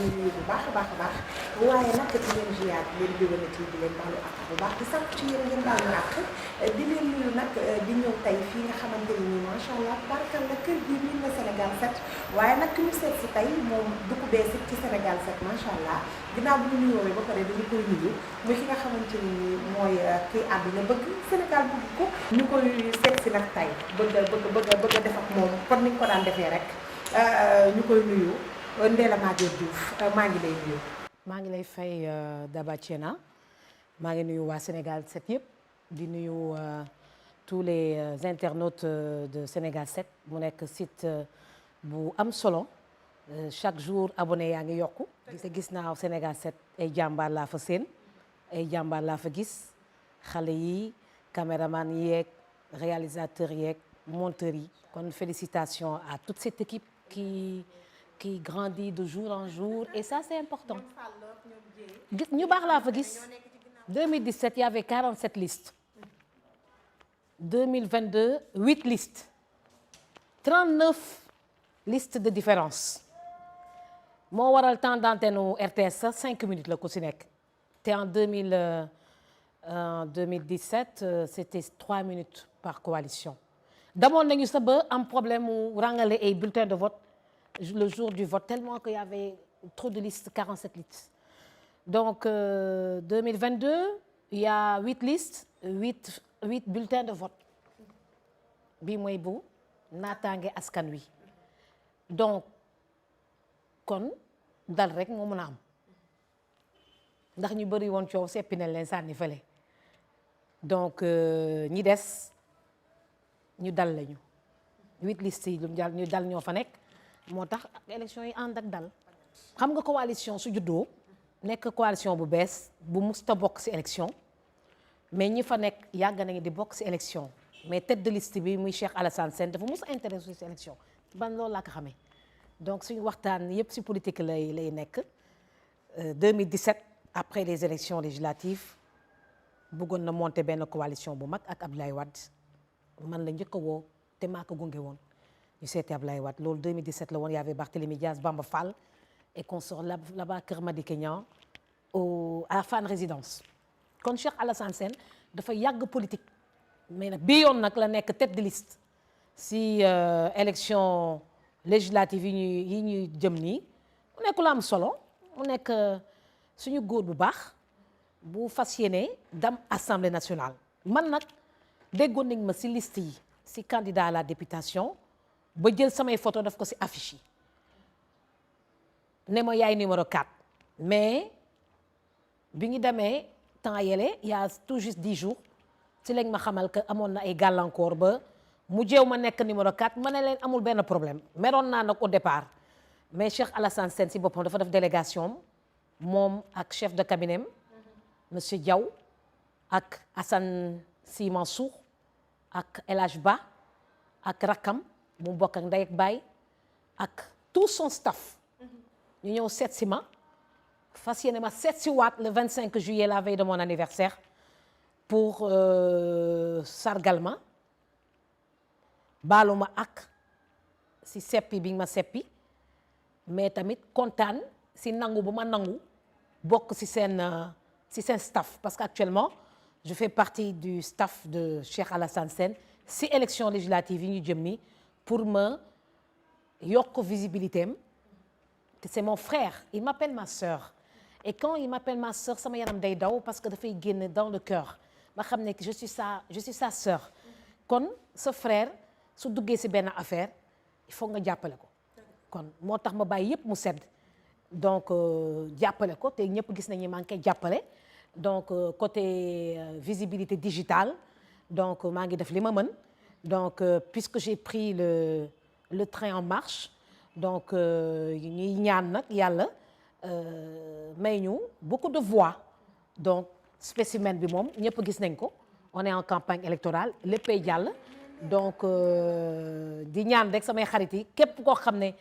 di nuyu bu baax a baax a baax waaye nag di leen ziar di leen déwénati di leen baalu àq bu baax di sant ci yéen ngeen baal ñu àq di leen nuyu nag di ñëw tey fii nga xamante ni nii macha allah barkal la kër gi miin na Sénégal 7 waaye nag ki ñu seet si tey moom du ko bees ci Sénégal 7 macha allah ginnaaw bu ñu nuyoowee ba pare dañu koy nuyu muy ki nga xamante ni nii mooy kii àdduna bëgg Sénégal bëgg ko ñu koy seet si nag tey bëgg a def ak moom kon ni ñu ko daan defee rek ñu koy nuyu Ndella Madior Diouf maa ngi lay nuyu. maa ngi lay fay Daba Thiena maa ngi nuyu waa Sénégal 7 yëpp di nuyu tous les internautes de Sénégal 7 mu nekk site bu am solo chaque jour abonné yaa ngi yokku te gis naa Sénégal 7 ay jàmbaar laa fa seen ay jàmbaar laa fa gis xale yi caméraman yeeg réalisateur yeeg monteur yi kon félicitations à toute cette équipe qui grandit de jour en jour et ça c'est important gis ñu baax laa fa gis 2017 il y avait 47 listes 2022 8 listes 39 listes de différence moo waral temps d'antenne u RTS sa 5 minutes la ku si nekk te en 2017 c'était 3 minutes par coalition damoon nañu sa ba am problème mu rangale ay bulletins de vote le jour du vote tellement qu'il y avait trop de listes 47 listes donc 2022 il y a 8 listes 8 bulletins de vote bii mooy bu naataange askan wi donc kon dal rek moo mën a am ndax ñu bëri woon coow seppi na leen sànni fële donc ñi des ñu dal lañu 8 listes yi ñu dal ñoo fa nekk moo tax élection yi ànd ak dal xam nga coalition su juddoo nekk coalition bu bees bu musta bokk ci élection mais ñi fa nekk yàgg nañu di bokk ci élection mais tête de liste bi muy Cheikh Alassane Sène dafa mus intéressé ci élection ban loolu laa ko xamee donc suñu waxtaan yépp ci politique lay nekk 2017 après les élections législatives bëggoon na monter benn coalition bu mag ak Abdoulaye Wade man la njëkk a woo te maa ko gunge woon ñu seeti Abdoulaye Wade loolu 2017 la woon y avait Barthélémy Diaz Bamba Fall et consort là-bas Kër Madické Niang à Fann Résidence kon Cheikh Alassane Sène dafa yàgg politique mais nag bii yoon nag la nekk tête de liste si élection législative yi ñuy jëm nii mu nekk lu am solo mu nekk suñu góor bu baax bu fas yéene dem assemblée nationale man nag déggoon nañ ma si liste yi si candidat à la députation ba jël samay photo daf ko si affiche yi ne ma yaay numéro 4 mais bi ñu demee temps yële y a tout juste 10 jours ci lañ ma xamal que amoon na ay gàllankoor ba mu jéew ma nekk numéro 4 ma ne leen amul benn problème meroon naa nag au départ mais Cheikh Alassane Sène si boppam dafa def délégation moom ak chef de cabinet monsieur Diaw ak Assane Sy Mansour ak El Hadj Ba ak rakam mu bokk ak ndey ak baay ak tout son staff ñu ñëw seet si ma fas yéene ma seet si waat le 25 juillet la veille de mon anniversaire pour sargal ma baalu ma ak si seppi bi ma seppi mais tamit kontaan si nangu bu ma nangu bokk si seen staff parce que actuellement je fais partie du staff de Cheikh Alassane Sène si élection législative yi ñu jëm ni pour ma yokk visibilité am te c'est mon frère il m'appelle ma sœur et quand il m'appelle ma sœur sama yaram day daw parce que dafay génn dans le cœur ma xam ne que je suis sa sœur kon sa frère su duggee si benn affaire il faut nga jàppale ko kon moo tax ma bàyyi yépp mu sedd donc jàppale ko te ñëpp gis nañu maa ngi koy jàppale donc côté visibilité digitale donc maa ngi def li ma mën donc puisque j'ai pris le train en marche donc ñuy ñaan nag yàlla may ñu beaucoup de voix donc spécimen bi moom ñëpp gis nañ ko on est en campagne électorale léppay jàll donc di ñaan rek samay xarit yi képp koo xam ne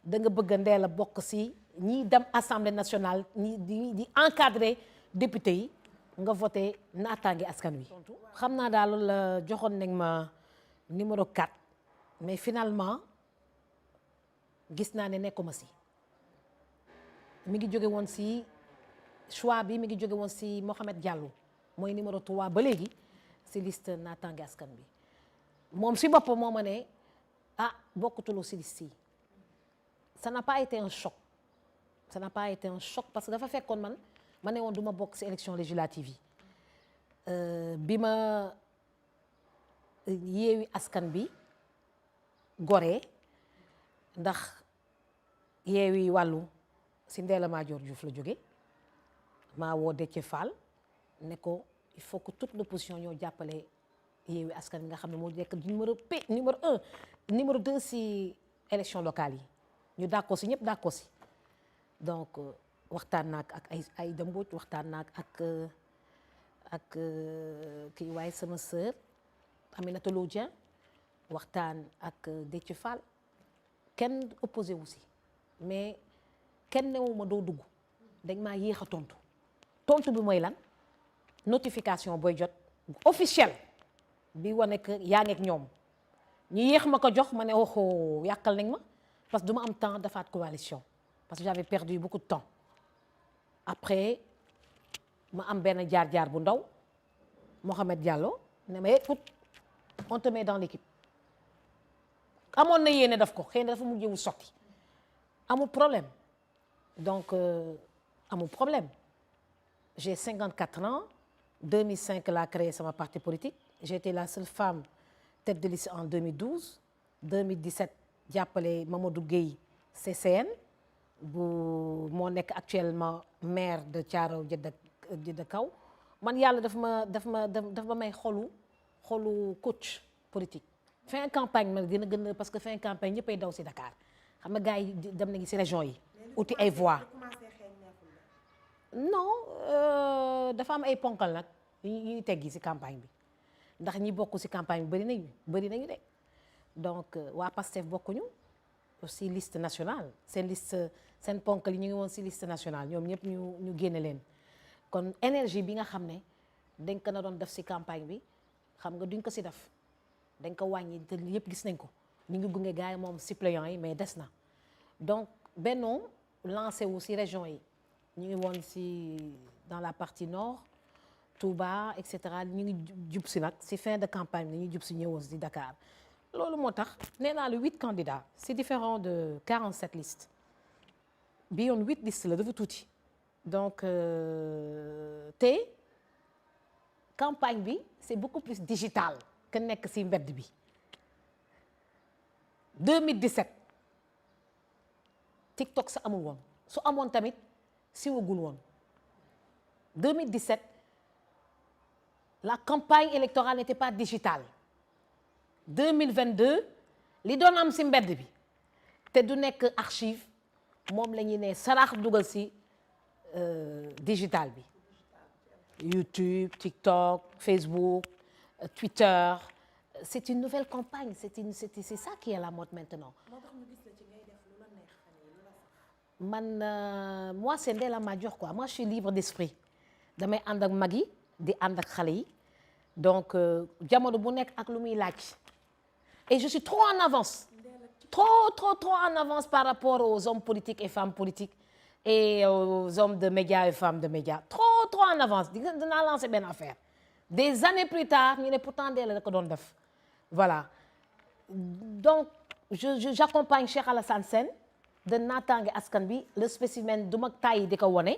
da nga bëgg a Ndella bokk si ñi dem assemblée nationale ñi di encadrer député yi nga voté naataange askan wi. xam naa daal la joxoon nañ ma numéro 4 mais finalement gis naa ne nekkuma si mi ngi jóge woon si choix bi mi ngi jóge woon si Mohamed Diallo mooy numéro 3 ba léegi si liste Natangué Askan Wi moom si boppam moo ma ne ah bokkutuloo si liste yi. Ça n'a pas été un choc ça n'a pas été un choc parce que dafa fekkoon ma ne woon du ma bokk si élection législative yi bi ma Yewwi Askan Bi goree ndax Yewwi Wàllu si Ndella Madior Diouf la jóge maa woo Déthié Fall ne ko il faut que toute l'opposition ñoo jàppale Yewwi Askan Bi nga xam ne moo nekk numéro 1 numéro 2 si élection locale yi ñu d'accord si ñëpp d'accord si donc waxtaan naa ak ay Mbodj waxtaan naa ak kii waaye sama sœur Aminata Lo Dieng waxtaan ak Déthié Fall kenn opposé wu si mais kenn newuma doo dugg dañ maa yéex a tontu bi mooy lan notification booy jot officiel bi wane que yaa ngi ak ñoom ñu yéex ma ko jox ma ne waxoo yàqal nañ ma parce que du ma am temps defaat coalition parce que j'avais perdu beaucoup de temps après ma am benn jaar-jaar bu ndaw Mohamed Diallo ne ma écoute on te met dans l'équipe amoon na yéene daf ko xëy na dafa mujjewul sotti amul problème donc amul problème j'ai 54 ans 2005 laa créé sama parti politique j'ai été la seule femme tête de liste en 2012 2017 jàppale Mamadou Gueye CCN bu moo nekk actuellement maire de Thiaroye Jidda Kaw man yàlla daf ma may xolu coach politique fin campagne ma dina gën a parce que fin campagne ñëppay daw si Dakar xam nga gars yi dem nañu si région yi uti ay voix non dafa am ay ponkal nag ñuy teggi si campagne bi ndax ñi bokk si campagne bi bëri nañu de donc waa Pastef bokkuñu aussi liste nationale seen ponkal yi ñu ngi woon si liste nationale ñoom ñëpp ñu génne leen kon énergie bi nga xam ne dañ ko na doon def si campagne bi xam nga duñ ko si def dañ ko wàññi te yëpp gis nañ ko ñu ngi gunge gars yi moom suppléants yi mais des na donc Benno lancé wu si région yi ñu ngi woon si dans la partie nord Touba et cetera ñu ngi jub si nag si fin de campagne bi ñu jub si ñëwoon si Dakar loolu moo tax nee naa le 8 candidats c'est différent de 47 listes bi yoon 8 listes la dafa tuuti donc te campagne bi c'est beaucoup plus digital que nekk si mbedd bi 2017 TikTok sa amul woon su amoon tamit siwagul woon 2017 la campagne électorale n'était pas digitale 2022 li doon am si mbedd bi te du nekk archive moom la ñuy ne sarax dugal si digital bi YouTube TikTok Facebook Twitter c'est une nouvelle campagne c'est ça qui est à la mode maintenant man moi c'est Ndella Madior quoi moi je suis libre d'esprit damay ànd ak mag yi di ànd ak xale yi donc jamono bu nekk ak lu muy laaj et je suis trop en avance trop en avance par rapport aux hommes politiques et femmes politiques et aux hommes de médias et femmes de médias trop en avance dinaa lancer benn affaire des années plus tard ñu ne pourtant Ndella la ko doon def voilà donc j'accompagne Cheikh Alassane Sène de Natangué Askan Bi le spécimen du mag taay di ko wone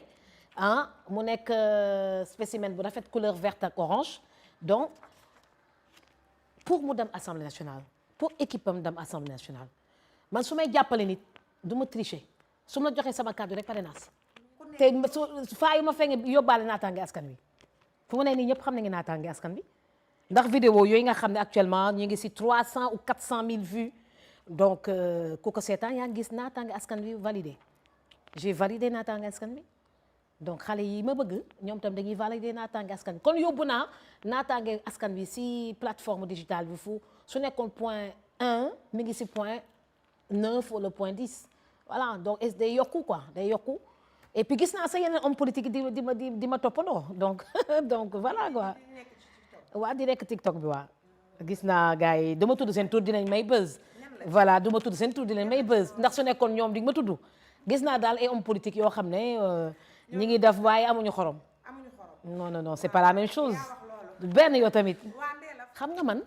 mu nekk spécimen bu rafet couleur verte ak orange donc pour mu dem Assemblée nationale pour équipe am dem Assemblée nationale man su may jàppale nit du ma tricher su ma joxee sama kàddu rek pare naa si te faa yi ma fenge yóbbaale Natangué Askan Wi fu mu ne nii ñëpp xam nañu Natangué Askan Bi ndax vidéo yooyu nga xam ne actuellement ñu ngi si 300 ou 400 000 vues donc ku ko seetaan yaa ngi gis Natangué Askan Wi validé j'ai validé Natangué Askan Wi donc xale yi ma bëgg ñoom tam dañuy valider Natangué Askan Wi kon yóbbu naa Natangué Askan Wi si plateforme digitale bi fu su nekkoon point 1 mi ngi si point 9 wala point 10 voilà donc day yokku quoi day yokku et puis gis naa sa yeneen homme politique di ma toppandoo donc donc voilà quoi waa di nekk TikTok bi waa gis naa gars yi dama tudd seen tur dinañ may buzz voilà duma tudd seen tur dinañ may buzz ndax su nekkoon ñoom di ma tudd gis naa daal ay hommes politiques yoo xam ne ñi ngi def waaye amuñu xorom. amuñu xorom. non non non c'est pas la même chose. yaa wax loolu. du benn yoo tamit. waa Ndella. xam nga man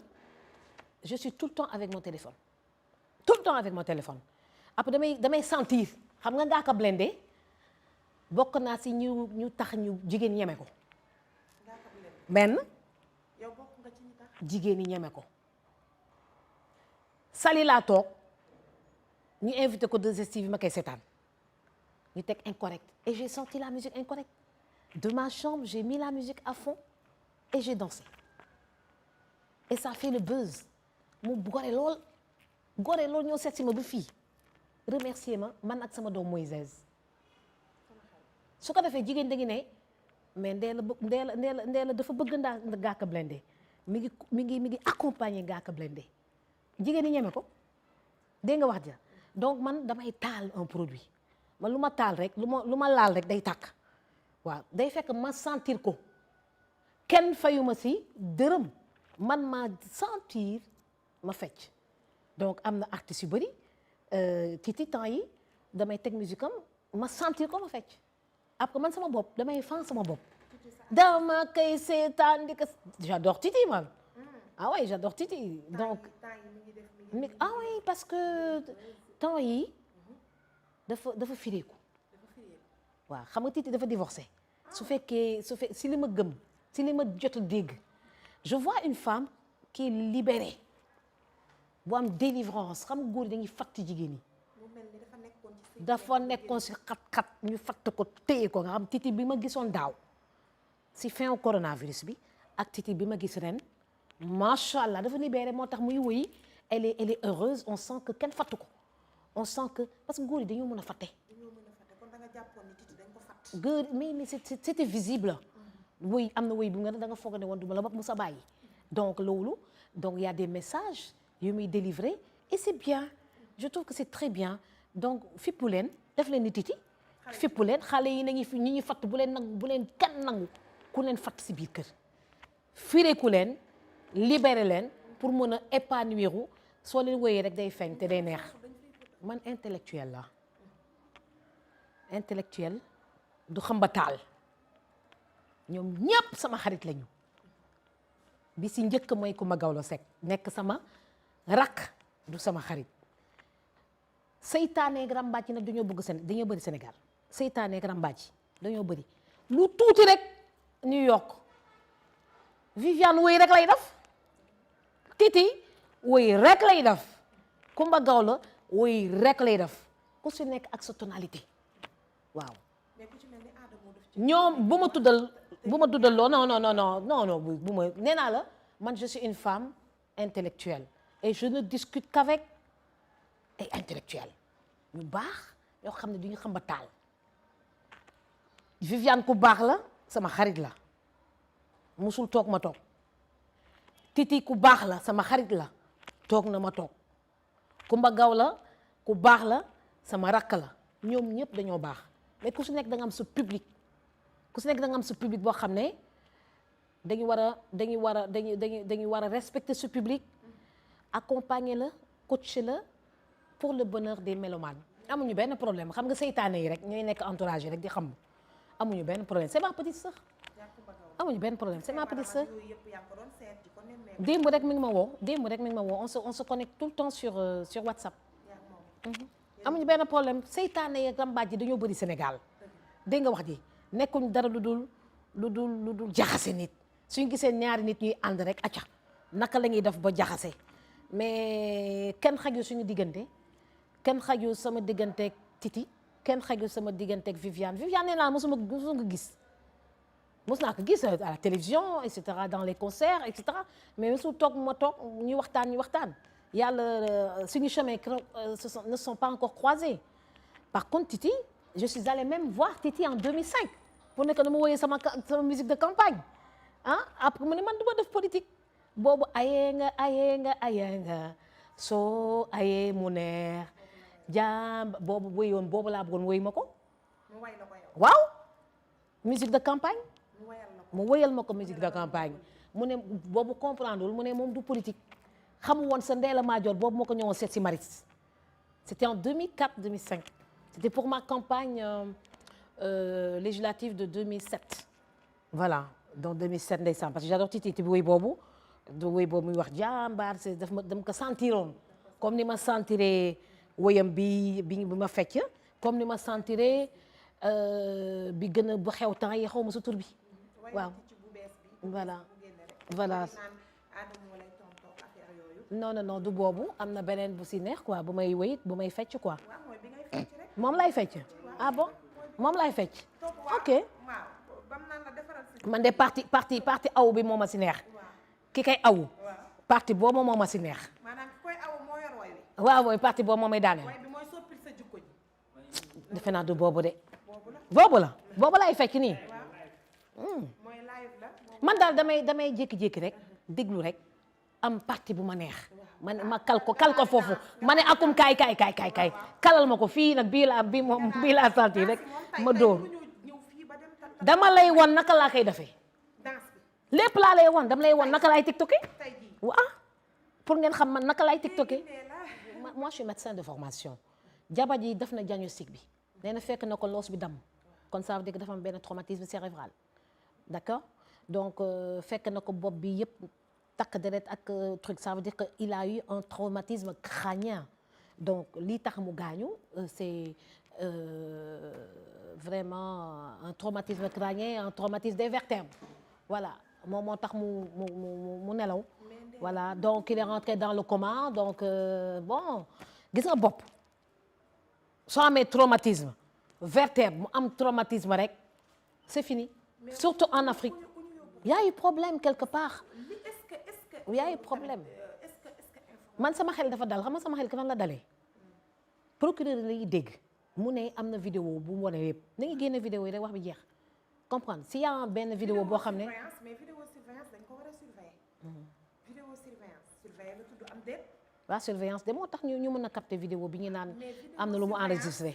je suis tout le temps avec mon téléphone. tout le temps avec mon téléphone. après damay sentir xam nga Ngaaka Blindé bokk naa si ñu tax ñu jigéen ñeme ko. Ngaaka Blindé. benn yow bokk nga ci ñi tax. jigéen ñi ñeme ko. Sali laa toog ñu invité ko 2STV ma koy seetaan ñu teg incorrect et j'ai senti la musique incorrecte de ma chambre j'ai mis la musique à fond et j'ai dansé et ça fait le buzz mu gore lool ñoo seet si ma ba fii remercier ma man ak sama doom Moïse su ko defee jigéen da ngi ne mais Ndella dafa bëgg Ngaaka Blindé mi ngi accompagner Ngaaka Blindé jigéen ñi ñeme ko dégg nga wax ja donc man damay taal un produit man lu ma taal rek lu ma laal rek day tàkk waaw day fekk ma sentir ko kenn fayuma si dërëm man ma sentir ma fecc donc am na artistes yu bëri Titi temps yi damay teg musique am ma sentir ko ma fecc après man sama bopp damay fan sama bopp dama koy seetaan di ko j'adore Titi man ah ouais j'adore Titi donc ah oui parce que temps yi dafa fireeku waaw xam nga Titi dafa divorcé su fekkee si li ma gëm si li ma jot a dégg je vois une femme qui est libérée bu am délivrance xam nga góor yi dañuy fatt jigéen ñi dafa nekkoon si xat-xat ñu fatt ko téye ko nga xam Titi bi ma gisoon daaw si fin coronavirus bi ak Titi bi ma gis ren macha allah dafa libéré moo tax muy woy elle est heureuse on sent que kenn fattu ko on sent que parce que góor yi dañoo mën a fatte. kon da nga jàppoon ni Titi dañ ko fatt. góor mais c'était visible. woy am na woy bu nga da nga foog ne woon du ma la bopp mu sa bàyyi. donc loolu donc il y a des messages yu muy délivrer et c'est bien je trouve que c'est très bien donc fippu leen def leen ni Titi. fippu leen xale yi nañu fi ñi ñuy fatt bu leen kenn nangu ku leen fatt si biir kër. fireeku leen libéré leen pour mën a épanouir soo leen wooyee rek day feeñ te day neex man intellectuel la intellectuel du xamba taal ñoom ñëpp sama xarit lañu bi si njëkk mooy Coumba Gawlo Seck nekk sama rakk du sama xarit seytaane ak rambaaj nag dañoo bëri Sénégal seytaane ak rambaaj dañoo bëri lu tuuti rek ñu yokk Viviane woy rek lay def Titi woy rek lay def Coumba Gawlo woy rek lay def ku si nekk ak sa tonalité waaw ñoom bu ma tuddal loo non bu ma nee naa la man je suis une femme intellectuelle et je ne discute qu'avec ay intellectuels ñu baax yoo xam ne duñu xam ba taal Viviane ku baax la sama xarit la musul toog ma toog Titi ku baax la sama xarit la toog na ma toog Coumba Gawlo ku baax la sama rakk la ñoom ñëpp dañoo baax mais ku si nekk da nga am sa public ku si nekk da nga am sa public boo xam ne dañu war a respecter ce public accompagner la coacher la pour le bonheur des mélomanes amuñu benn problème xam nga seytaane yi rek ñooy nekk entourage rek di xam amuñu benn problème c'est ma petite sœur amuñu benn problème c'est ma petite sœur démb rek mi ngi ma woo on se connecte tout le temps sur WhatsApp amuñu benn problème seytaane yi ak rambaaj yi dañoo bëri Sénégal dégg nga wax ji nekkuñ dara lu dul jaxase nit suñu gisee ñaari nit ñuy ànd rek acca naka la ñuy def ba jaxase mais kenn xaju suñu diggante kenn xaju sama digganteeg Titi kenn xaju sama digganteeg Viviane nee naa mosuma ko gis mos naa ko gis à la télévision et cetera dans les concerts et cetera mais mosul toog ma toog ñu waxtaan yàlla suñu chemin ne sont pas encore croisés par contre Titi je suis allée même voir Titi en 2005 pour ne que dama woyee sama musique de campagne après mu ne man du ma def politique boobu ayee nga soo ayee mu neex jaam boobu woyoon boobu laa bëggoon woy ma ko waaw musique de campagne mu woyal ma ko musique de campagne mu ne boobu comprendre wul mu ne moom du politique xamu woon sa Ndella Madior boobu moo ko ñëwoon seet si Maris c'était en 2004 2005 C'était pour ma campagne législative de 2007. Voilà, donc 2007 ndeysaan parce que j'adore Titi bi woy boobu muy wax jàmbaar c'est dama ko sentiroon comme ni ma sentiree woyam bi ma fecc comme ni ma sentiree bi gën a bu xew temps yi xaw ma sa tur bi waaw voilà non du boobu am na beneen bu si neex quoi bu may woy bu may fecc quoi moom lay fecc ah bon moom lay fecc ok man de parti aw bi moo ma si neex ki kay awu parti boobu moo ma si neex waaw mooy parti boobu moo may daaneel defe naa du boobu de boobu lay fecc nii man daal damay jékki-jékki rek déglu rek am parti bu ma neex ma kal ko foofu ma ne akum kaay kalal ma ko fii nag bii laa sentir rek ma dóor dama lay won naka laa koy defee lépp laa lay won dama lay won naka laay tiktoké waaw pour ngeen xam man naka laay tiktoké moi je suis médecin de formation jabar ji def na diagnostic bi nee na fekk na ko loos bi damm kon ça veut dire que dafa am benn traumatisme cérébral d'accord donc fekk na ko bopp bi yëpp takk deret ak truc ça veut dire que il a eu un traumatisme crânien donc lii tax mu gaañu c'est vraiment un traumatisme crânien un traumatisme des vertèbres voilà moom moo tax mu nelaw voilà donc il est rentré dans le coma donc bon gis nga bopp soo amee traumatisme vertèbre mu am traumatisme rek c'est fini surtout en Afrique il y a eu problème quelque part il y a eu problème man sama xel dafa dal xam nga sama xel fan la dalee procureur lay dégg mu ne am na vidéo bu mu wane yëpp na ngi génne vidéo yi rek wax bi jeex comprendre s'il y a benn vidéo boo xam ne mais vidéo surveillance dañ ko war a surveiller vidéo surveiller la tudd am déet waaw surveillance de moo tax ñu mën a capter vidéo bi ñu naan am na lu mu enregistré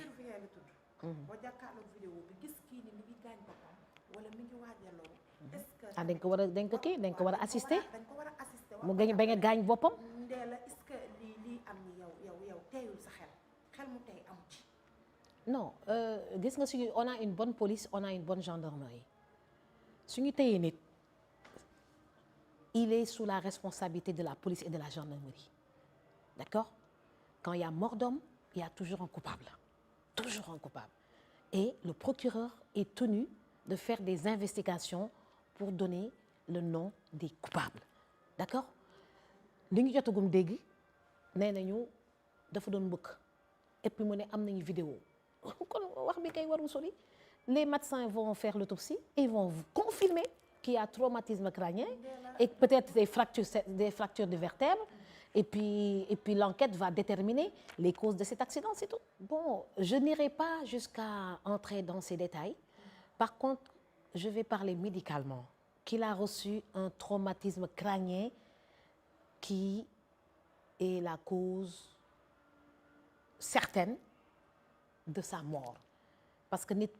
boo jàkkaarloo vidéo bi gis kii ni mi ngi gaañ boppam wala mi ngi waajaloo est-ce que dañ ko war a assister dañ ko war a assister mu bañ a gaañ boppam Ndella est-ce que lii am ni yow teeyul sa xel mu tey amu ci non gis nga suñu on a une bonne police on a une bonne gendarmerie suñu teyee nit il est sous la responsabilité de la police et de la gendarmerie d'accord quand il y a mort d'homme il y a toujours un coupable et le procureur est tenu de faire des investigations pour donner le nom des coupables d'accord li ñu jotagum dégg nee nañu dafa doon mbëkk et puis mu ne am nañu vidéo kon wax bi kay warul sori les médecins vont faire l'autopsie et ils vont confirmer qu'il y a traumatisme crânien et peut-être des fractures de vertèbres et puis l'enquête va déterminer les causes de cet accident, c'est tout. Bon, je n'irai pas jusqu'à entrer dans ces détails. Par contre, je vais parler médicalement qu'il a reçu un traumatisme crânien qui est la cause certaine de sa mort. Parce que nit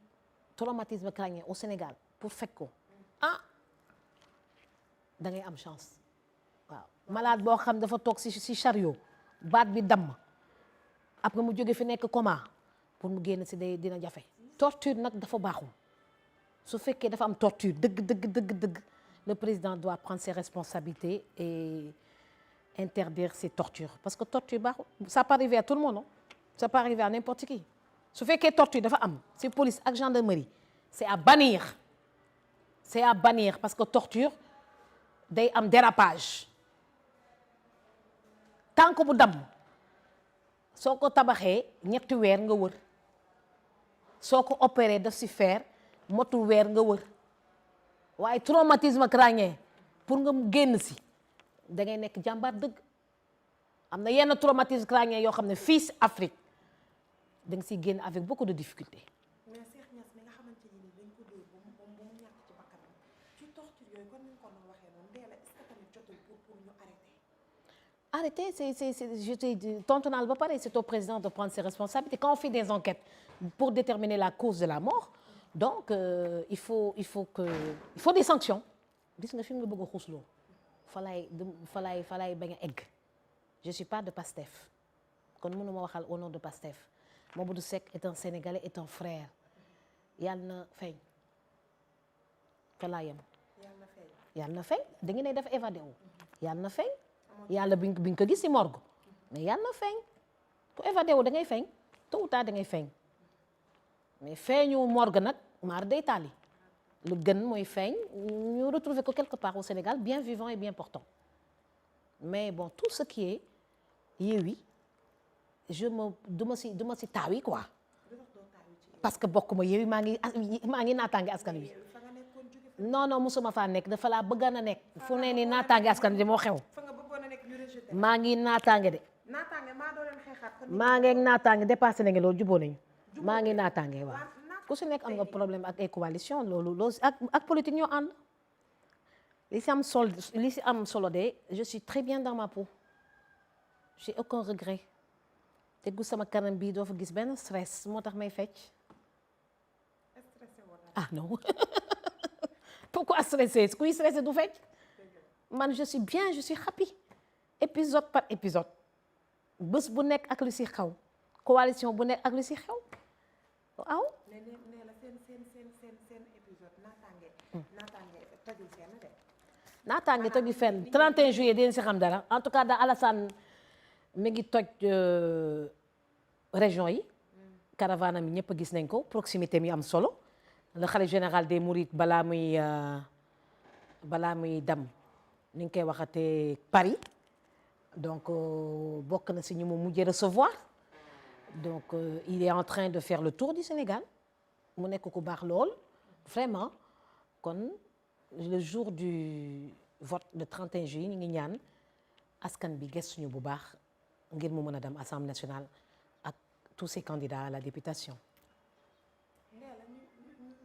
traumatisme crânien au Sénégal pour fekk ko da ngay am chance. waaw malade boo xam dafa toog ci chariot baat bi damm après mu jóge fi nekk coma pour mu génn ci dina jafe. torture nag dafa baaxul su fekkee dafa am torture dëgg le président doit prendre ses responsabilités et interdire ces tortures parce que torture baaxul ça peut arriver à tout le monde non ça peut arriver à n'importe qui su fekkee torture dafa am ci police ak gendarmerie c'est à bannir parce que torture day am dérapage tànk bu damm soo ko tabaxee ñetti weer nga wër soo ko opéré daf ci fer motul weer nga wër waaye traumatisme crânien pour nga génn ci da ngay nekk jàmbaar dëgg am na yenn traumatisme crânien yoo xam ne fii ci Afrique da nga ciy génn avec beaucoup de difficultés. mais Cheikh Niass mi nga xamante ni dañ ko dóor ba mu ñàkk ci bakkanam ci torture yooyu kon ni nga ko doon waxee noonu Ndella est-ce que tamit jotul pour ñu arrêter. Je te dis, tontu naa la ba pare, c'est au président de prendre ses responsabilités. Quand on fait des enquêtes pour déterminer la cause de la mort, donc il faut des sanctions. Gis nga fi nga bëgg a xuusloo fa laay bañ a egg. Je suis pas de Pastef kon mënuma waxal au nom de Pastef Mamadou Seck est un Sénégalais, est un frère yàlla na feeñ fa laa yem. yàlla na feeñ da ngeen ne dafa évadé wu yàlla na feeñ yàlla biñ ko gis ci morgue mais yàlla na feeñ ku évadé wu da ngay feeñ tôt ou tard da ngay feeñ mais feeñu morgue nag maar day taali lu gën mooy feeñ ñu retrouver ko quelque part au Sénégal bien vivant et bien portant mais bon tout ce qui est Yewwi du ma si taawi quoi parce que bokkuma Yewwi maa ngi naataange askan wi non musuma faa nekk dafa laa bëgg na nekk fu ne ni naataange askan wi moo xew maa ngi naataange de maa ngi naataange dépassé nañu loolu juboo nañu maa ngi naataange waaw ku si nekk am nga problème ak ay coalition loolu ak politique ñoo ànd li si am solo de je suis très bien dans ma peau j'ai aucun regret teggu sama kanam bii doo fa gis benn stress moo tax may fecc ah non pourquoi stresser kuy stressé du fecc man je suis bien je suis happy épisode par épisode bés bu nekk ak lu si xew coalition bu nekk ak lu si xew waaw naataange tojul fenn 31 juillet dinañ si xam dara en tout cas daal Alassane mi ngi toj région yi caravane mi ñëpp gis nañ ko proximité mi am solo le khalife général des Mourides balaa muy dem ni ñu koy waxatee Paris donc bokk na si ñu mu mujjee recevoir donc il est en train de faire le tour du Sénégal mu nekk ku baax lool vraiment kon le jour du vote le 31 juillet ñu ngi ñaan askan bi gëstuñu bu baax ngir mu mën a dem Assemblée nationale ak tous ces candidats à la députation.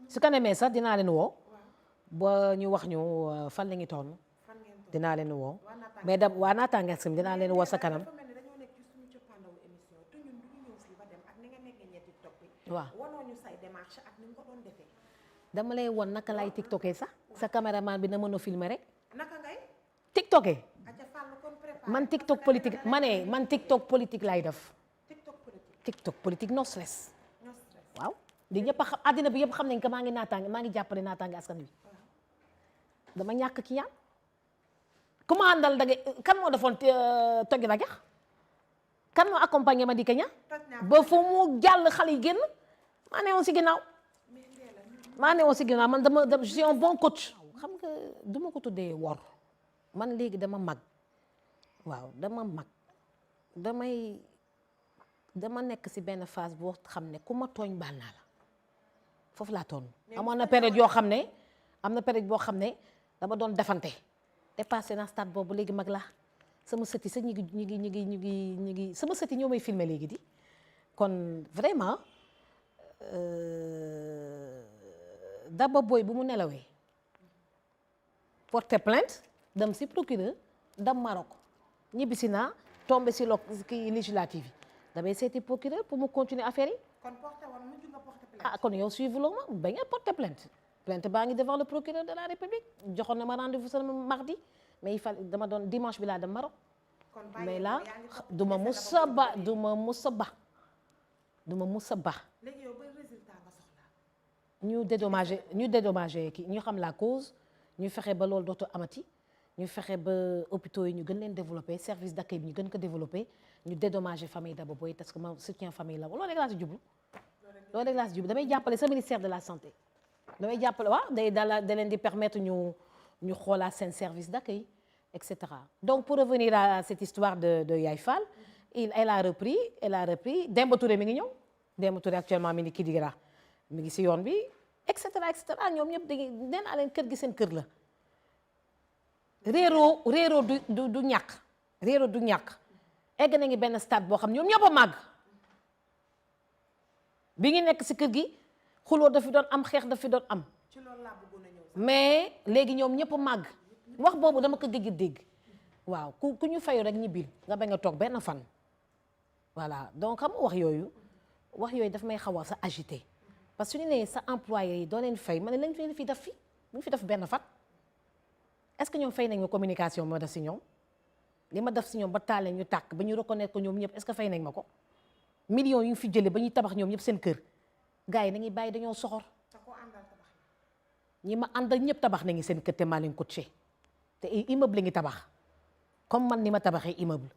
su ko demee sax dinaa leen woo ba ñu wax ñu fan la ñu toll dinaa leen woo mais da waa naataange askan dinaa leen woo sa kanam. waaw dama lay won naka lay tiktokee sax sa caméraman bi na mën a filmer rek. naka ngay tiktokee man tiktok politique man tiktok politique lay def. tiktok politique no stress. waaw di ñëpp a xam àddina bi yëpp xam nañ que maa ngi naataange maa ngi jàppale naataange askan wi dama ñàkk ki ñaan ku ma àndal da ngay kan moo defoon toj la jax kan moo accompagné ma di Kenya ba fu mu jàll xale yi génn maa ne woon si ginnaaw man dama je suis un bon coach. xam nga du ma ko tuddee wor man léegi dama mag waaw dama nekk si benn phase boo xam ne ku ma tooñ baal naa la foofu laa toon amoon na période yoo xam ne boo xam ne dama doon defante dépassé na stade boobu léegi mag laa sama sëti sax ñu ngi sama sëti ñoo may filmer léegi di kon vraiment Daba Boy bu mu nelawee porter plainte dem si procureur dem Maroc ñibbisi naa tombé si kii législative yi damay seeti procureur pour mu continuer affaire yi. kon porté woon mujj nga porté plainte. kon yow suivre loo ma bañ a porter plainte baa ngi devant le procureur de la République joxoon na ma rendez-vous sama mardi mais dama doon dimanche bi laa dem Maroc. mais là du ma mus a ba. léegi yow ban résultat nga soxla. ñu dédommagé kii ñu xam la cause ñu fexe ba loolu dootu amati ñu fexe ba hôpitaux yi ñu gën leen développé service d'accueil bi ñu gën ko développé ñu dédommagé famille Daba Boy parce que ma soutien famille la loolu rek laa si jublu. damay jàppale sa ministère de la santé damay jàppale da leen di permettre ñu xoolaat seen service d'accueil et cetera donc pour revenir à cette histoire de Yaay Fall elle a repris Demba Touré mi ngi ñëw Demba Touré actuellement mi ngi Kidira mi ngi si yoon bi et cetera ñoom ñëpp dañuy nee naa leen kër gi seen kër la réeroo du ñàkk egg nañu benn stade boo xam ñoom ñëpp a màgg bi ngi nekk si kër gi xuloo dafi doon am xeex dafi doon am ci loolu laa bëggoon a ñëw sax. mais léegi ñoom ñëpp a màgg wax boobu dama ko gëj a dégg waaw ku ñu fayu rek ñibbil nga bañ a toog benn fan voilà donc xam wax yooyu daf may xaw a sa agité parce que su ñu nee sa employé yi doo leen fay ma ne lañ fi def bu ñu fi def benn fan est-ce que ñoom fay nañ ma communication ma def si ñoom li ma def si ñoom ba taale ñu tàkk ba ñu reconnaître ko ñoom ñëpp est-ce que fay nañ ma ko millions yu ñu fi jëlee ba ñuy tabax ñoom ñëpp seen kër gars yi nañuy bàyyi dañoo soxor. ñi ma àndal ñëpp tabax nañu seen kër te maa leen coaché te immeuble la ngi tabax comme man ni ma tabaxee immeuble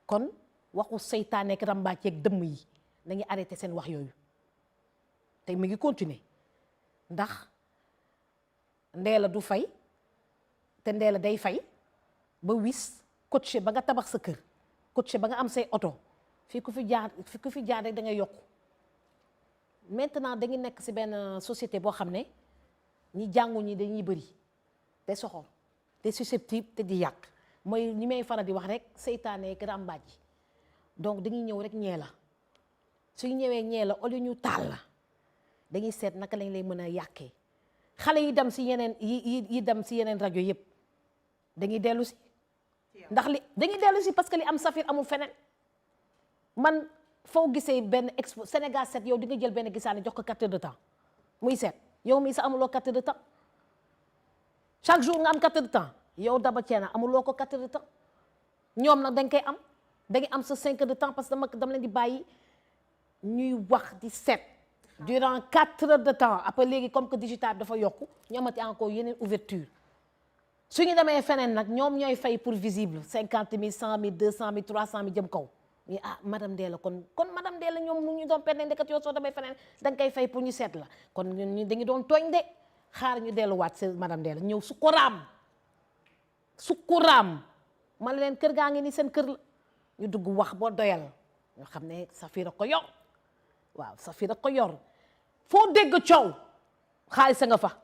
kon waxu seytaane ak rambaace ak dëmm yi nañu arrêté seen wax yooyu te mi ngi continuer ndax Ndella du fay te Ndella day fay ba wis coaché ba nga tabax sa kër coaché ba nga am say oto fii ku fi jaar rek da ngay yokku maintenant dañu nekk ci benn société boo xam ne ñi jàngu ñi dañuy bëri te soxor te susceptible te di yàq mooy ni may faral di wax rek seytaane ak ràmbaaj yi donc dañuy ñëw rek ñee la suñu ñëwee ñee la au lieu ñu taal la dañuy seet naka lañ lay mën a yàqee xale yi dem ci yeneen yi dem ci yeneen rajo yëpp dañuy dellu si ndax li dañuy dellu si parce que li am Safir amul feneen man foo gisee benn expo Sénégal 7 yow di nga jël benn gisaane jox ko 4 heures de temps muy seet yow mii sa amuloo 4 heures de temps chaque jour nga am 4 heures de temps yow Daba Thiena amuloo ko 4 heures de temps ñoom nag dañ koy am dañuy am sa 5 heures de temps parce que dama leen di bàyyi ñuy wax di seet durant 4 heures de temps après léegi comme que digital dafa yokku ñu amati encore yeneen ouverture su ñu demee feneen nag ñoom ñooy fay pour visible 50 000 100 000 200 000 300 000 jëm kaw mais madame Ndella kon madame Ndella ñoom nu ñu doon perte ndekat yow soo demee feneen da nga koy fay pour ñu seet la kon ñun dañu doon tooñ de xaar ñu delluwaat si madame Ndella ñëw su ko raam ma leen kër gaa ngi ni seen kër la ñu dugg wax boo doyal ñu xam ne Safir a ko yor waaw Safir a ko yor foo dégg coow xaalis a nga fa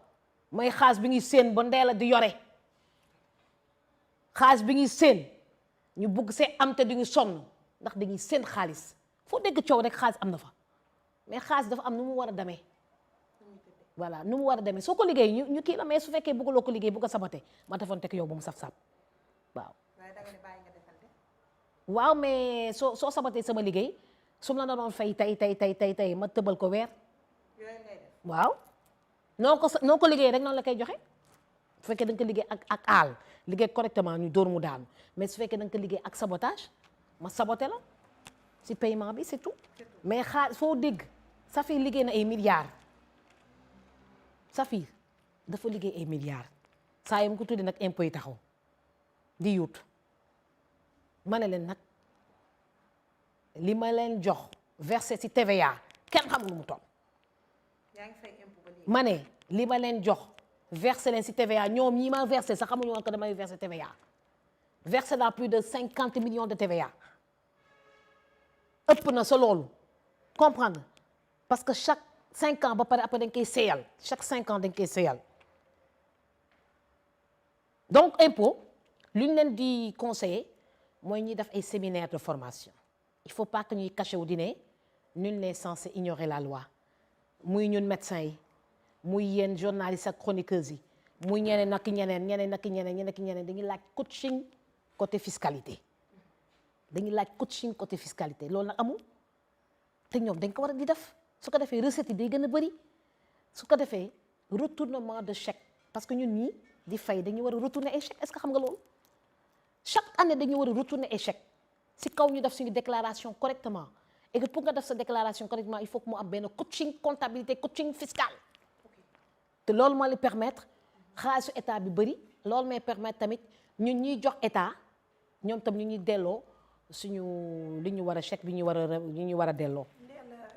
mooy xaalis bi ñuy séen ba Ndella di yore xaalis bi ñuy séen ñu bugg see am te duñu sonn ndax dañuy seen xaalis foo dégg coow rek xaalis am na fa mais xaalis dafa am nu mu war a demee voilà nu mu war a demee soo ko liggéey ñu kii la mais su fekkee bëggaloo ko liggéey bëgg a sabote ma defoon teg yow ba mu saf-saf waaw waaw mais soo sabatee sama liggéey su ma la doon fay tey ma tëbal ko weer waaw noo ko liggéey rek noonu la koy joxe su fekkee da nga ko liggéey ak aal liggéey correctement ñu dóor mu daanu mais su fekkee da nga ko liggéey ak sabotage ma saboté la ci paiement bi c'est tout mais foo dégg Safir liggéey na ay milliards Safir dafa liggéey ay milliards saa yam ko tuddi nag impôt yi taxaw di yuut ma ne leen nag li ma leen jox versé ci TVA kenn xamul lu mu toll ma ne li ma leen jox versé leen ci TVA ñoom ñi ma versé sax xamuñu woon que damay versé TVA versé dans plus de 50 millions de TVA ëpp na sa loolu comprendre parce que chaque 5 ans ba pare après dañ koy seeyal chaque 5 ans dañ koy seeyal donc impôt lu ñu leen di conseiller mooy ñuy def ay séminaire de formation il faut pas que ñuy caché wu di ne nul n'est censé ignorer la loi muy ñun médecins yi muy yéen journalistes ak chroniqueuses yi muy ñeneen ak ñeneen dañuy laaj coaching côté fiscalité dañuy laaj coaching côté fiscalité loolu nag amul te ñoom dañ ko war a di def su ko defee recette yi day gën a bëri su ko defee retournement de chèque parce que ñun ñii di fay dañuy war a retourner ay chèque est-ce que xam nga loolu chaque année dañuy war a retourner ay chèque si kaw ñu def suñu déclaration correctement et que pour nga def sa déclaration correctement il faut que mu am benn coaching comptabilité coaching fiscal te loolu moo lay permettre xaalisu état bi bëri loolu may permettre tamit ñun ñuy jox état ñoom tam ñu ñuy delloo suñu li ñu war a chèque bi ñu war a delloo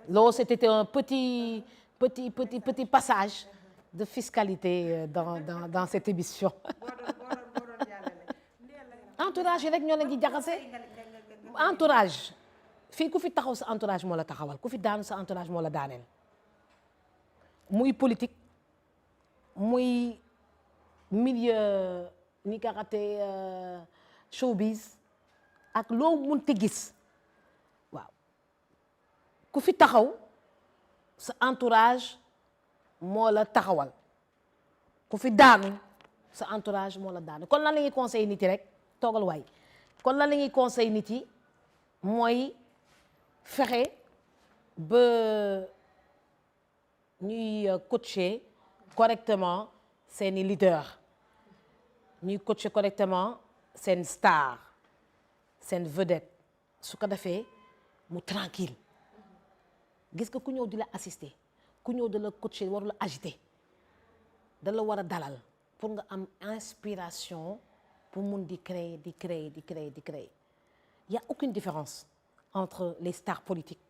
loolu c'était un petit passage de fiscalité dans cette émission entourage yi rek ñoo leen di jaxase entourage fii ku fi taxaw sa entourage moo la taxawal ku fi daanu sa entourage moo la daaneel muy politique muy milieu ni karaté showbiz ak loo munti gis waaw ku fi taxaw sa entourage moo la taxawal ku fi daanu sa entourage moo la daanu kon lan la ñuy conseiller nit yi rek toogal waay kon lan la ñuy conseiller nit yi mooy fexe ba ñuy coacher correctement seeni leader ñuy coacher correctement seen star seen vedette su ko defee mu tranquille gis nga ku ñëw di la assister ku ñëw di la coacher waru la agiter da la war a dalal pour nga am inspiration pour mun di créer di créer di créer di créer il y a aucune différence entre les stars politiques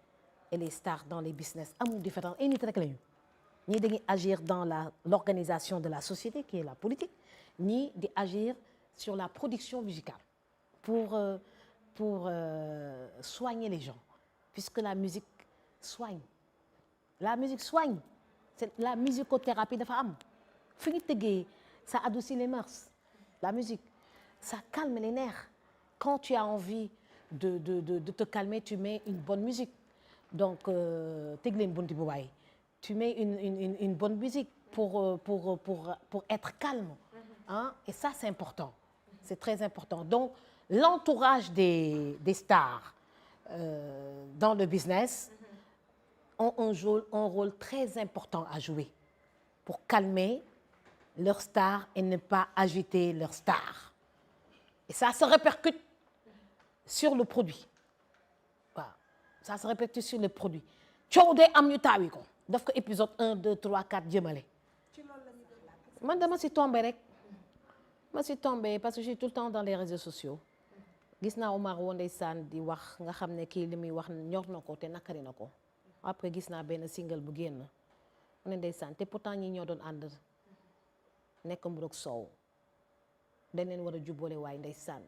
et les stars dans les business amul différence ay nit rek lañu ñii dañuy agir dans l'organisation de la société qui est la politique ñii di agir sur la production musicale pour soigner les gens puisque la musique soigne c'est la musicothérapie dafa am fi ñu tëggee ça adoucit les mœurs la musique ça calme les nerfs quand tu as envie de te calmer tu mets une bonne musique donc teg leen bunti bu waay tu mets une bonne musique pour être calme hein et ça c'est important c'est très important donc l'entourage des stars dans le business ont un rôle très important à jouer pour calmer leurs stars et ne pas agiter leurs stars et ça se répercute sur le produit waaw ça se répercute sur le produit coow de am ñu taawi ko daf ko épisode 1 2 3 4 jëmale man dama si tombé rek ma si tombé parce que je suis tout le temps dans les réseaux sociaux gis naa Omar woo ndeysaan di wax nga xam ne kii li muy wax ñor na ko te nakari na ko après gis naa benn single bu génn mu ne ndeysaan te pourtant ñi ñoo doon ànd nekk mburoog soow dañ leen war a jubboole waaye ndeysaan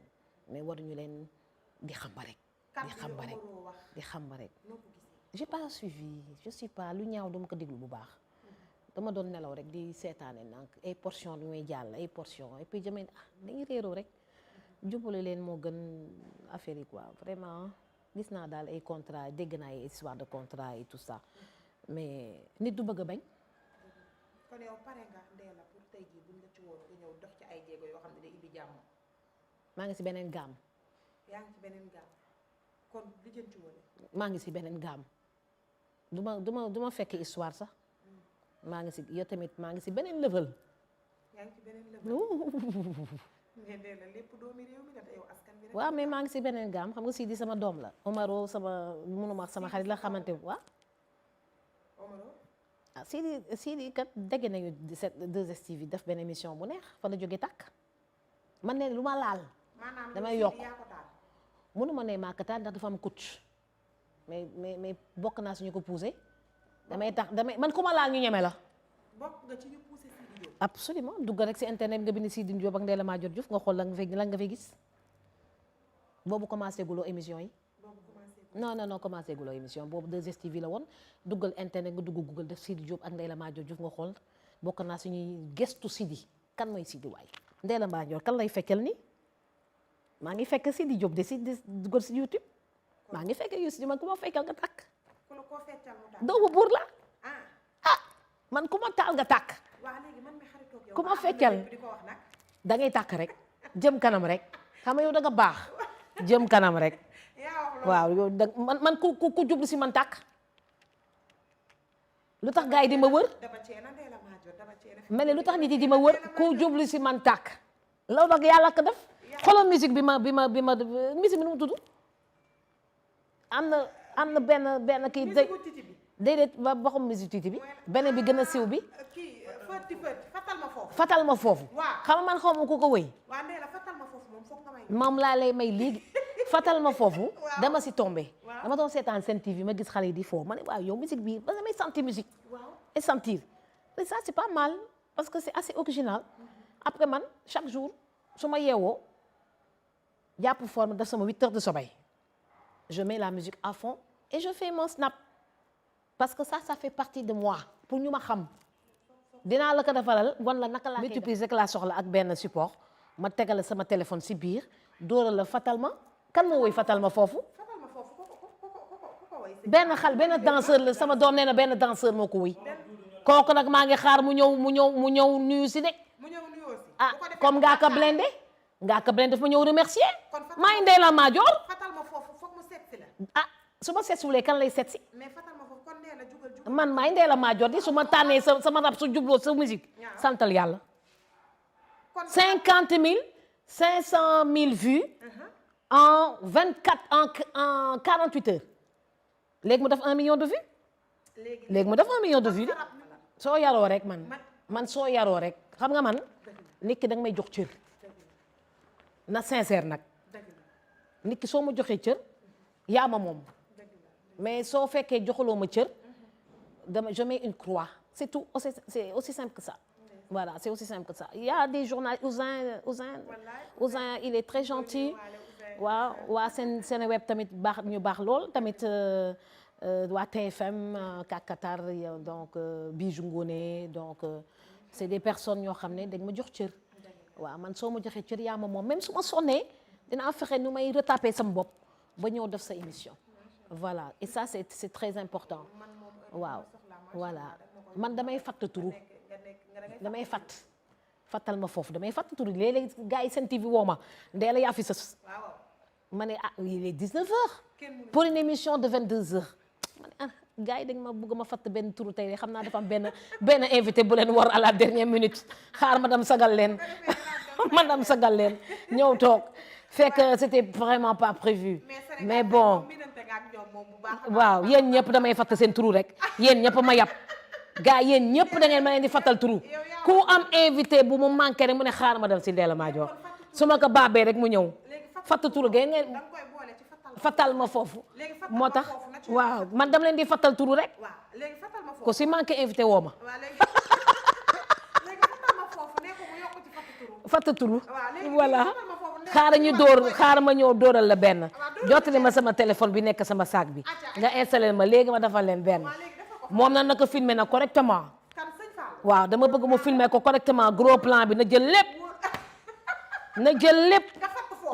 mais waruñu leen di xamba rek di xamba rek j'ai pas suivi je suis pas lu ñaaw dama ko déglu bu baax dama doon nelaw rek di seetaane nag ay portion lu may jàll ay portion et puis jamee dañuy réeroo rek jubale leen moo gën affaire yi quoi vraiment gis naa daal ay contrat dégg naa ay histoire de contrat et tout ça mais nit du bëgg a bañ. kon yow pare nga Ndella pour tey jii buñ la ci woon nga ñëw dox ci ay jéego yoo xam ne day indi jàmm. maa ngi si beneen gaam. yaa ngi ci beneen gaam kon lijjanti woon. maa ngi si beneen gaam du ma fekk histoire sax maa ngi si yow tamit maa ngi si beneen level. yaa ngi ci beneen level. mais Ndella lépp doomi réew mi nga te yow askan bi rek. waaw mais maa ngi si beneen gaam xam nga Sidi sama doom la Omaro mënuma sama xarit la xamante waaw. Omaro. ah Sidi kat dégg nañu 2STV def benn émission bu neex fa la jóge tàkk man ne lu ma laal. damay yokk mënuma ne maa ko taal ndax dafa am coach mais bokk naa suñu ko poussé damay man ku ma laal ñu ñeme la. bokk nga ci ñu poussé Sidi Diop. absolument dugg rek si internet nga bind Sidi Diop ak Ndella Madior Diouf nga xool lan nga fay gis boobu commencé guloo émission yi. non commencé guloo émission boobu 2STV la woon duggal internet nga dugg Google def Sidi Diop ak Ndella Madior Diouf nga xool bokk naa suñuy gestu Sidi kan mooy Sidi waay Ndella Madior kan lay fekkel ni maa ngi fekk Sidi Diop de si duggal si YouTube maa ngi fekk Youssou man ku ma fekkal nga tàkk. ku la koo feccal mu tàkk. doomu buur la. man ku ma taal nga tàkk. waaw léegi man mi xaritoo ak yow. ku ma fekkal da ngay tàkk rek jëm kanam rek xam nga yow da nga baax jëm kanam rek. waaw yow da man ku jublu si man tàkk. lu tax gars yi di ma wër. mel ne lu tax nit yi di ma wër ku jublu si man tàkk. loolu nag yàlla ko def. xoolal musique bi ma musique bi nu mu tudd. am na benn kii déedéet ba waxum musique tuuti bi benn bi gën a siiw bi. kii fatal ma foofu. xam nga man xaw ma ku ko wëy. waaw Ndella fatal ma foofu moom foog nga may. moom laa lay may léegi fatal ma foofu. dama si tombé. dama doon seetaan Sen TV ma gis xale yi di foo ma ne waaw yow musique bi ba damay sentir musique. et sentir et ça c'est pas mal parce que c'est assez original. après man chaque jour su ma yeewoo jàpp forme def sama 8 heures de sommeil. je mets la musique à fond et je fais mon snap parce que ça fait partie de moi pour ñu ma xam dinaa la ko defalal wan la naka laa multiprise rek laa soxla ak benn support ma tegale sama téléphone si biir dóoral la fatal ma kan moo woy fatal ma foofu benn danseur la sama doom nee na benn danseur moo ko woy kooku nag maa ngi xaar mu ñëw nuyu si de ah comme ngaa ko blindé daf ma ñëw remercier maa ngi Ndella Madior ah su ma seetsulee kan lay seet si man maay Ndella Madior di su ma tànnee sama rab su jubloo sa musique santal yàlla 50 000 500 000 vues en 48 heures léegi mu def 1 million de vues. léegi mu def 1 million de vues de soo yaroo rek man soo yaroo rek xam nga man nit ki da nga may jox cër na sincère nag nit ki soo ma joxee cër yaa ma moom mais soo fekkee joxuloo ma cër je mets une croix c'est tout c'est aussi simple que ça. Voilà, c'est aussi simple que ça. Il y a des journalistes, Ousin, il est très gentil. waaw waa seen web tamit baax ñu baax lool tamit waa TFM Kakatar donc Bijou Ngoné donc c'est des personnes ñoo xam ne dañ ma jox cër. waaw man soo ma joxee cër yaa ma moom même su ma sonnee dinaa fexe nu may retaper sama bopp ba ñëw def sa émission. voilà et ça c'est très important. waaw voilà man damay fàtt turu. damay fàttal ma foofu damay fàtt turu léeg-léeg gars yi seen TV woo ma ndee la yaa fi sës ma ne il est 19 heures pour une émission de 22 heures ma ne gars yi dañ ma bëgg ma fàtt benn turu tey xam naa dafa am benn invité bu leen war à la dernière minute xaar madame sagal leen madame sagal leen ñëw toog fekk c'était vraiment pas prévu mais bon waaw yéen ñëpp damay fàtt seen turu rek yéen ñëpp ma yàpp gaa yéen ñëpp da ngeen ma leen di fattal turu ku am invité bu mu manqué rek mu ne xaar ma dem si Ndella Madior su ma ko baabee rek mu ñëw fatt turu ngeen fattal ma foofu moo tax waaw man dama leen di fattal turu rek ko si manqué invité woo ma fatt turu voilà xaar ma ñëw dóoral la benn jottali ma sama téléphone bi nekk sama sac bi nga installé ma léegi ma defal leen benn moom na ko filmer na correctement waaw dama bëgg mu filmer ko correctement gros plan bi na jël lépp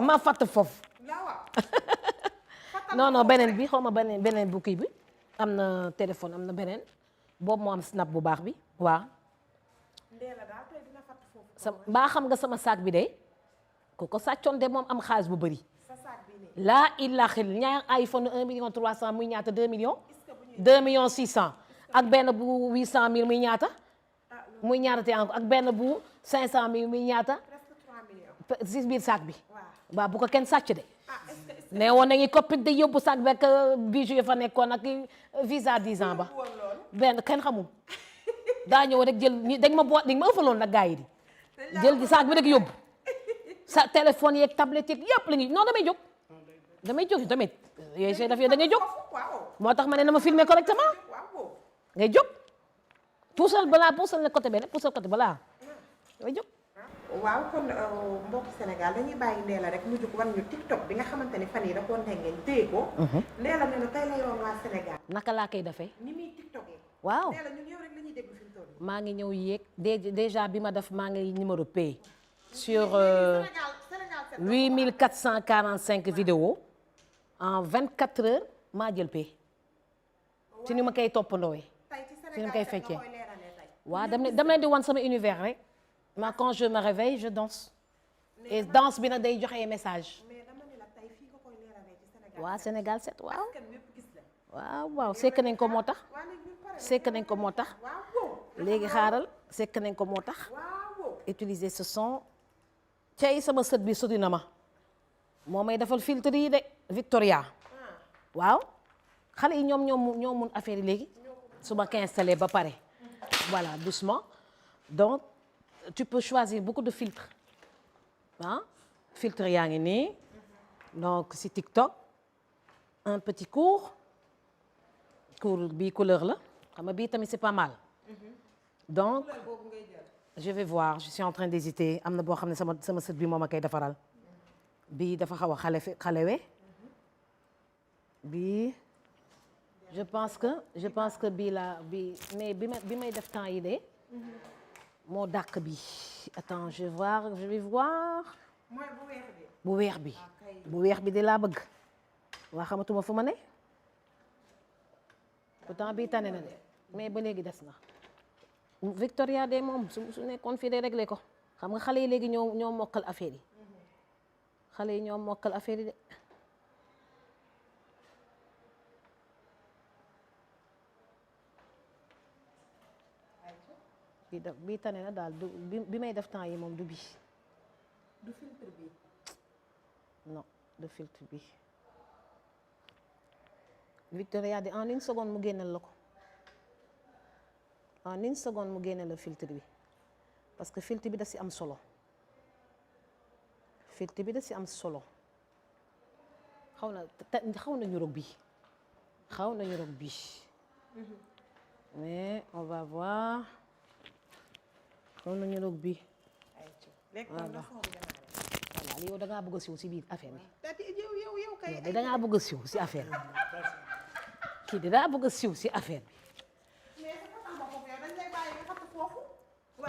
ma fatt foofu non beneen bi xaw ma beneen bu kii bi am na téléphone am na beneen boobu moo am snap bu baax bi waaw baa xam nga sama sac bi de ko sàccoon de moom am xaalis bu bëri laa illaahi ñaar iPhone 1 million 300 muy ñaata 2 millions 2 millions 600 ak benn bu 800 000 muy ñaata muy ñaata te ak benn bu 500 000 muy ñaata si biir sac bi waaw bu ko kenn sàcc de ne woon nañu copie de yóbbu sac bi ak bijou ya fa nekkoon ak visa 10 ans ba benn kenn xamul daa ñëw rek jël dañ ma ëffaloon nag gars yi di jël di sac bi rek yóbbu sa téléphone yeeg tablette yeeg yëpp la ñuy non damay jóg tamit yooyu see daf yo da ngay jóg moo tax ma ne na ma filmer correctement ngay jóg puusal na côté benn puusal côté balaa ngay jóg waaw kon mbokki Sénégal dañuy bàyyi Ndella rek mu jóg wan ñu TikTok bi nga xamante ni fan yi da koo ngeen téye ko Ndella ne na tey la yoon waa Sénégal naka laa koy defee ni muy TikTok yi waaw Ndella ñun yow rek la ñuy déglu fi mu toll maa ngi ñëw yéeg déjà bi ma def maa ngi numéro pay sur 8445 vidéos en 24 heures maa jël pay ci ni ma koy toppandooy ci ni ma koy feccee waaw dama leen di wan sama univers rek ma quand je me réveille je danse et danse bi nag day joxe message waaw Sénégal 7 waaw sekk nañ ko moo tax léegi xaaral sekk nañ ko moo tax utiliser ce son cey sama sët bi soti na ma moo may defal filtre yi de Victoria waaw xale yi ñoo mun affaire yi léegi su ma ko installé ba pare voilà doucement donc tu peux choisir beaucoup de filtres filtre yaa ngi nii donc si TikTok un petit court bii couleur la xam nga bii tamit c'est pas mal donc je vais voir je suis en train d'hésiter am na boo xam ne sama sët bi moom a koy defaral bii dafa xaw a xalewe bii je pense que bii mais bi may def temps yi de moo dàq bi attends je vais voir bu weex bi de laa bëgg waa xamatuma fu ma ne pourtant bii tane na de mais ba léegi des na Victoria de moom su nekkoon fii de réglé ko xam nga xale yi léegi ñoo mokkal affaire yi xale yi ñoo mokkal affaire yi de bii tane na daal bi may def temps yi moom du filtre bi non du filtre bi Victoria di en une seconde mu génneel la ko en une seconde mu génneel la filtre bi parce que filtre bi da si am solo filtre bi da si am solo xaw na ñuróog bi xaw na ñuróog bi mais on va voir xaw na ñuróog bi voilà yow da ngaa bëgg a siw si biir affaire bi da ngaa bëgg a siw si affaire bi kii de daa bëgg a siw si affaire bi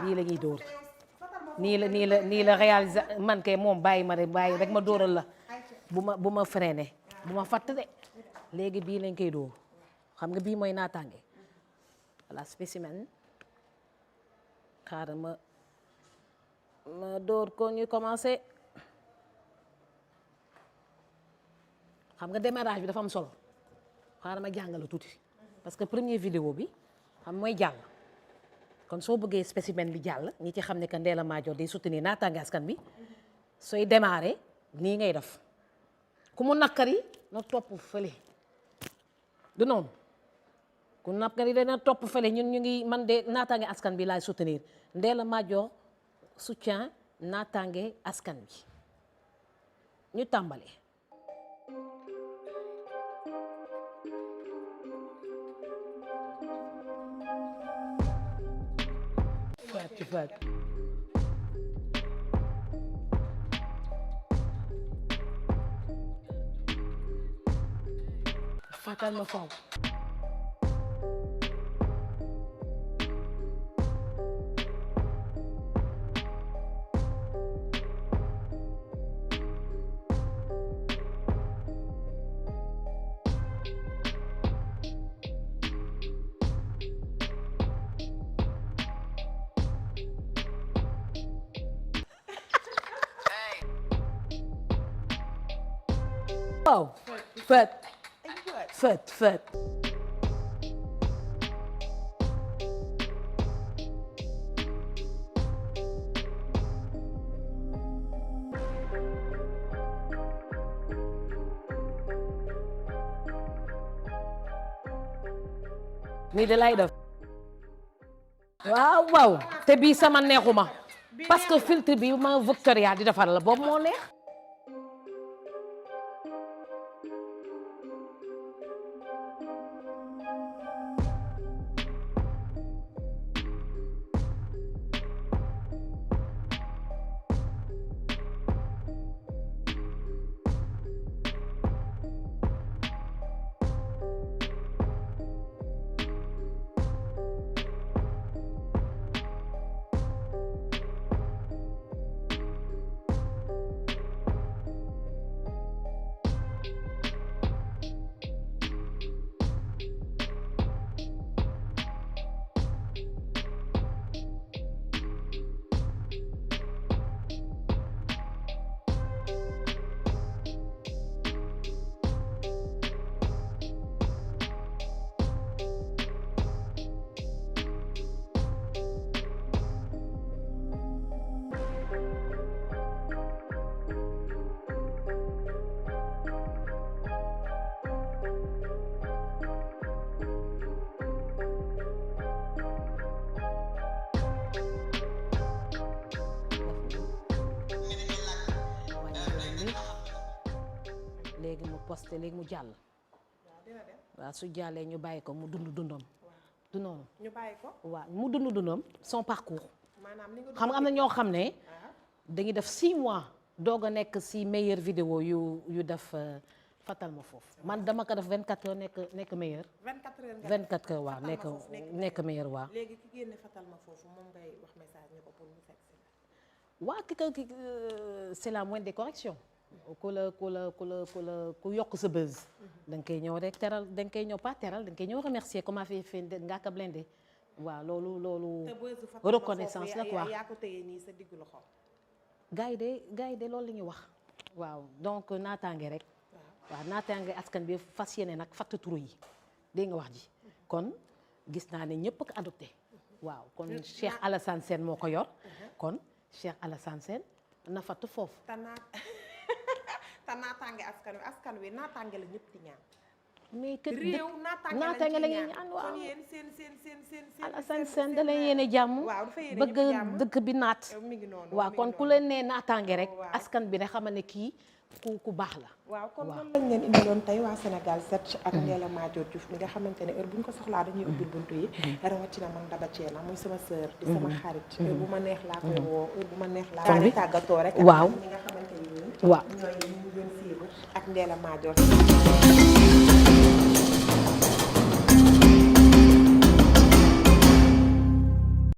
lii la ñuy dóor nii la réaliser man kay moom bàyyi rek ma dóoral la bu ma freiné bu ma fatt de léegi bii lañ koy dóor xam nga bii mooy naataange voilà spécimen xaaral ma dóor ko ñu commencé xam nga démarrage bi dafa am solo xaaral ma jàngala tuuti parce que première vidéo bi xam mooy jàll kon soo bëggee spécimen bi jàll ñi ci xam ne que Ndella Madior day soutenir naataange askan bi sooy démarrer nii ngay def ku mu nakkari na topp fële du noonu ku nakkari dana topp fële ñun ñu ngi man de naataange askan bi laay soutenir Ndella Madior soutien naataange askan bi ñu tàmbalee. Fat fatal ma faw waaw fët nii de lay def waaw te bii sama neexuma parce que filtre bi ma Victoria di defar la boobu moo neex léegi mu posté léegi mu jàll waaw su jàllee ñu bàyyi ko mu dundam du noonu ñu bàyyi ko waaw mu dundam son parcours maanaam li nga xam nga am na ñoo xam ne dañuy def 6 mois doog a nekk si meilleure vidéo yu def fatal ma foofu man dama ko def 24 heures nekk meilleur 24 heures 24 heures waaw nekk meilleur waaw léegi ki génne fatal ma foofu moom ngay wax message ñu ko pour ñu fekk si waaw ki c'est la moindre des corrections ku yokk sa buzz da nga koy ñëw rek teral da nga koy ñëw pas teral da nga koy ñëw remercier comment fait Ngaaka Blindé waaw loolu reconnaissance la quoi yaa ko téye nii sa diggu loxo gars yi de loolu la ñuy wax waaw donc naataange rek waaw naataange askan bi fas yéene nag fatt turu yi dégg nga wax ji kon gis naa ne ñëpp ko adopté waaw kon Cheikh Alassane Sène moo ko yor kon Cheikh Alassane Sène na fatt foofu te naataange askan wi naataange la ñëpp di ñaan mais que réew naataange la ñuy ñaan waaw. kon yéen seen Alassane Sène da leen yéene jàmm. waaw dafa yéene bëgg ñëpp jàmm. dëkk bi naat. mi ngi noonu waaw kon ku leen nee naataange rek. waaw. askan bi ne xamal ne kii ku baax la. waaw kon loolu lañ leen indiloon tey waa Sénégal 7 ak Ndella Madior Diouf mi nga xamante ne heure bu ñu ko soxlaa dañuy ubbil buntu yi rawatina man Daba Thiena muy sama sœur di sama xarit heure bu ma neex laa koy woo heure bu ma neex laa kon bi tàggatoo rek waaw ak ñi nga xamante ni waaw ñooy ñu doon suivre ak Ndella Madior